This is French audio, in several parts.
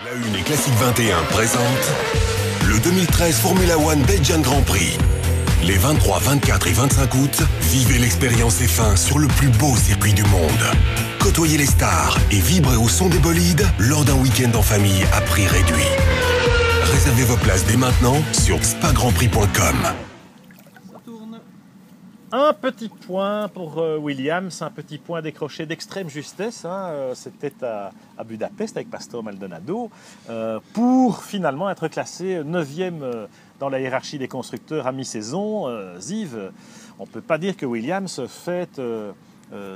La Une et Classique 21 présente le 2013 Formula One Belgian Grand Prix. Les 23, 24 et 25 août, vivez l'expérience F1 sur le plus beau circuit du monde. Côtoyez les stars et vibrez au son des bolides lors d'un week-end en famille à prix réduit. Réservez vos places dès maintenant sur spagrandprix.com. Un petit point pour Williams, un petit point décroché d'extrême justesse. C'était à Budapest avec Pastor Maldonado pour finalement être classé 9e dans la hiérarchie des constructeurs à mi-saison. Ziv, on ne peut pas dire que Williams fête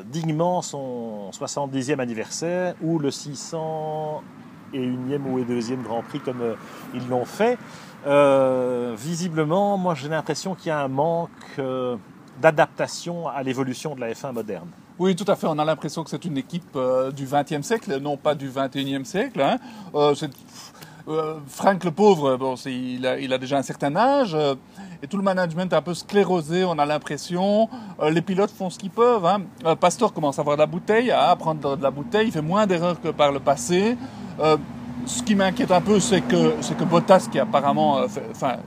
dignement son 70e anniversaire ou le 601e ou 2e Grand Prix comme ils l'ont fait. Visiblement, moi j'ai l'impression qu'il y a un manque d'adaptation à l'évolution de la F1 moderne. Oui, tout à fait. On a l'impression que c'est une équipe du XXe siècle, non pas du XXIe siècle. Frank le pauvre, bon, il a déjà un certain âge et tout le management est un peu sclérosé, on a l'impression. Les pilotes font ce qu'ils peuvent. Pastor commence à avoir de la bouteille, à prendre de la bouteille, il fait moins d'erreurs que par le passé. Ce qui m'inquiète un peu, c'est que Bottas, qui apparemment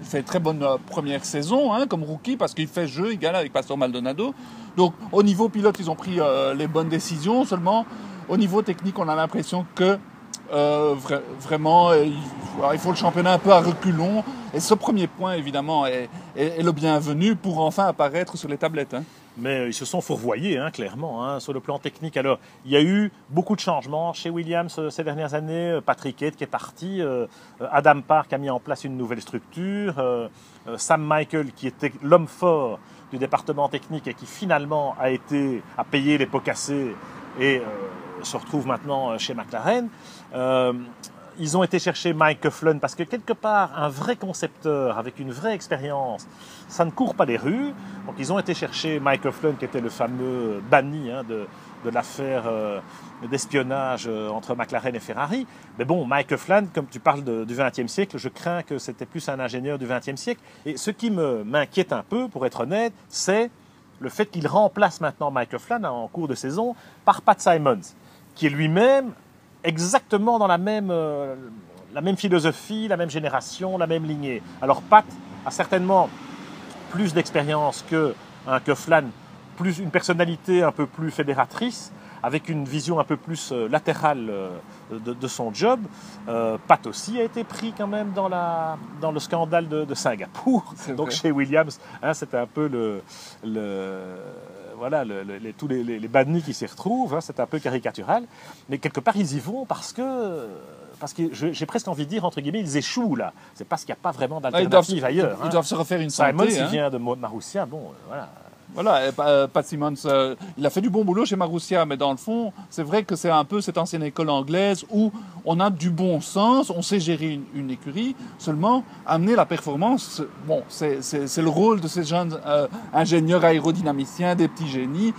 fait très bonne première saison comme rookie, parce qu'il fait jeu égal avec Pastor Maldonado. Donc au niveau pilote, ils ont pris les bonnes décisions. Seulement au niveau technique, on a l'impression que vraiment, il faut le championnat un peu à reculons. Et ce premier point, évidemment, est le bienvenu pour enfin apparaître sur les tablettes. Mais ils se sont fourvoyés, clairement, sur le plan technique. Alors, il y a eu beaucoup de changements chez Williams ces dernières années. Patrick Head qui est parti, Adam Park a mis en place une nouvelle structure, Sam Michael qui était l'homme fort du département technique et qui finalement a payé les pots cassés et se retrouve maintenant chez McLaren. Ils ont été chercher Mike Coughlin parce que quelque part, un vrai concepteur avec une vraie expérience, ça ne court pas les rues. Donc ils ont été chercher Mike Coughlin qui était le fameux banni de l'affaire d'espionnage entre McLaren et Ferrari. Mais bon, Mike Coughlin, comme tu parles du XXe siècle, je crains que c'était plus un ingénieur du XXe siècle. Et ce qui m'inquiète un peu, pour être honnête, c'est le fait qu'il remplace maintenant Mike Coughlin en cours de saison par Pat Symonds, qui est lui-même exactement dans la même philosophie, la même génération, la même lignée. Alors Pat a certainement plus d'expérience qu'un Coughlin, plus une personnalité un peu plus fédératrice, avec une vision un peu plus latérale de son job. Pat aussi a été pris quand même dans le scandale de Singapour. Donc chez Williams, c'était un peu tous les bannis qui s'y retrouvent, c'est un peu caricatural. Mais quelque part, ils y vont parce que j'ai presque envie de dire, entre guillemets, ils échouent là. C'est parce qu'il n'y a pas vraiment d'alternative ailleurs. Ils doivent se refaire une santé. Simons, il vient de Marussia, voilà. Voilà, Pat Symonds, il a fait du bon boulot chez Marussia, mais dans le fond, c'est vrai que c'est un peu cette ancienne école anglaise où on a du bon sens, on sait gérer une écurie, seulement amener la performance, bon, c'est le rôle de ces jeunes ingénieurs aérodynamiciens, des petits génies.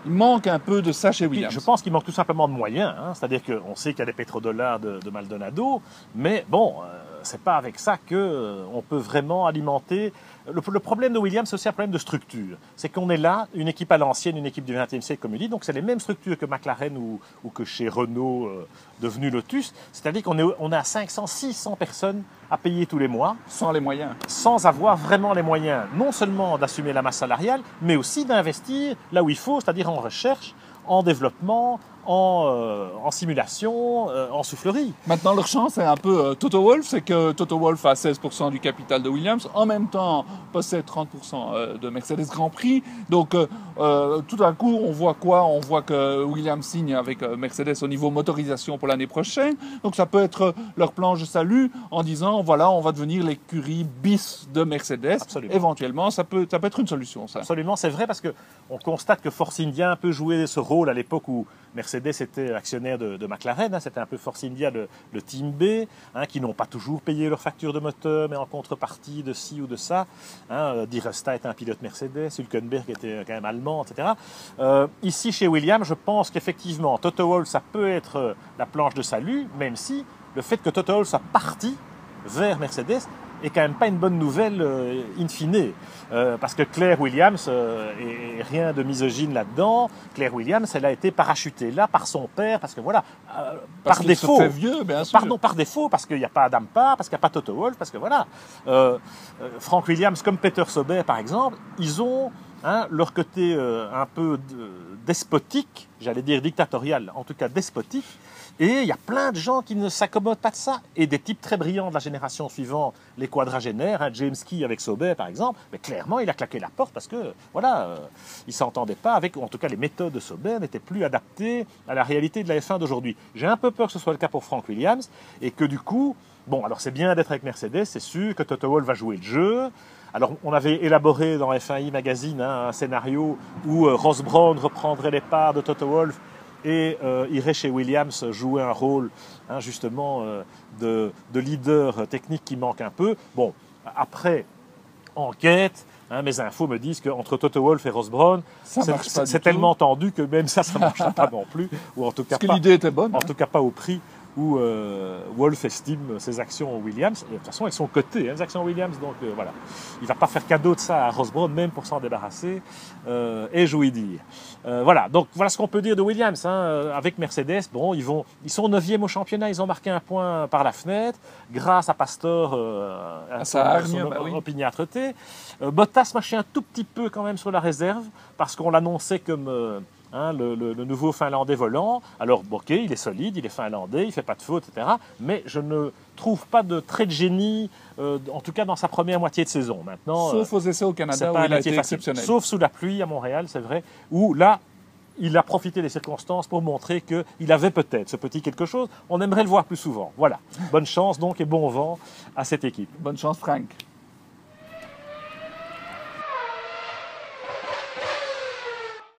Il manque un peu de ça chez Williams. Je pense qu'il manque tout simplement de moyens. C'est-à-dire qu'on sait qu'il y a des pétrodollars de Maldonado, mais bon, c'est pas avec ça qu'on peut vraiment alimenter. Le problème de Williams, c'est aussi un problème de structure. C'est qu'on est là, une équipe à l'ancienne, une équipe du XXe siècle, comme il dit, donc c'est les mêmes structures que McLaren ou que chez Renault, devenu Lotus. C'est-à-dire qu'on est à 500, 600 personnes à payer tous les mois. Sans les moyens. Sans avoir vraiment les moyens, non seulement d'assumer la masse salariale, mais aussi d'investir là où il faut, c'est-à-dire en recherche, en développement, en simulation, en soufflerie. Maintenant, leur chance, c'est un peu Toto Wolff, c'est que Toto Wolff a 16% du capital de Williams, en même temps possède 30% de Mercedes Grand Prix. Donc, tout d'un coup, on voit quoi? On voit que Williams signe avec Mercedes au niveau motorisation pour l'année prochaine. Donc, ça peut être leur planche de salut en disant, voilà, on va devenir l'écurie bis de Mercedes. Absolument. Éventuellement, ça peut être une solution, ça. Absolument, c'est vrai, parce qu'on constate que Force India a un peu joué ce rôle à l'époque où Mercedes était actionnaire de McLaren, c'était un peu Force India, le Team B, qui n'ont pas toujours payé leurs factures de moteur, mais en contrepartie de ci ou de ça. Di Resta était un pilote Mercedes, Hülkenberg était quand même allemand, etc. Ici, chez Williams, je pense qu'effectivement, Toto Wolff, ça peut être la planche de salut, même si le fait que Toto Wolff soit parti vers Mercedes est quand même pas une bonne nouvelle in fine. Parce que Claire Williams, et rien de misogyne là-dedans, Claire Williams, elle a été parachutée là par son père, parce que voilà, Parce par qu'il se défaut. fait vieux, bien sûr. Pardon, par défaut, parce qu'il n'y a pas Adam Parr, parce qu'il n'y a pas Toto Wolff, parce que voilà. Frank Williams, comme Peter Sauber, par exemple, ils ont leur côté un peu despotique, j'allais dire dictatorial, en tout cas despotique, et il y a plein de gens qui ne s'accommodent pas de ça, et des types très brillants de la génération suivante, les quadragénaires, James Key avec Sauber par exemple, mais clairement il a claqué la porte parce que voilà, il ne s'entendait pas avec, ou en tout cas les méthodes de Sauber n'étaient plus adaptées à la réalité de la F1 d'aujourd'hui. J'ai un peu peur que ce soit le cas pour Frank Williams, et que du coup, bon, alors c'est bien d'être avec Mercedes, c'est sûr que Toto Wolff va jouer le jeu. Alors, on avait élaboré dans F1i Magazine un scénario où Ross Brawn reprendrait les parts de Toto Wolff et irait chez Williams jouer un rôle justement de leader technique qui manque un peu. Bon, après enquête, mes infos me disent qu'entre Toto Wolff et Ross Brawn, c'est tellement tendu que même ça ne marchera pas non plus. Ou en tout cas parce que l'idée était bonne. En tout cas pas au prix où Wolff estime ses actions Williams. Et de toute façon, elles sont cotées, les actions Williams, donc voilà. Il ne va pas faire cadeau de ça à Ross Brawn, même pour s'en débarrasser, ai-je ouï dire. Voilà, donc voilà ce qu'on peut dire de Williams. Avec Mercedes, bon, ils sont 9e au championnat, ils ont marqué un point par la fenêtre, grâce à Pastor, à son opiniâtreté. Bottas marchait un tout petit peu quand même sur la réserve, parce qu'on l'annonçait comme... le nouveau Finlandais volant. Alors, ok, il est solide, il est finlandais, il ne fait pas de faute, etc. Mais je ne trouve pas de trait de génie, en tout cas dans sa première moitié de saison. Maintenant, sauf aux essais au Canada où il a été exceptionnel. Sauf sous la pluie à Montréal, c'est vrai, où là, il a profité des circonstances pour montrer qu'il avait peut-être ce petit quelque chose. On aimerait le voir plus souvent. Voilà. Bonne chance donc et bon vent à cette équipe. Bonne chance, Frank.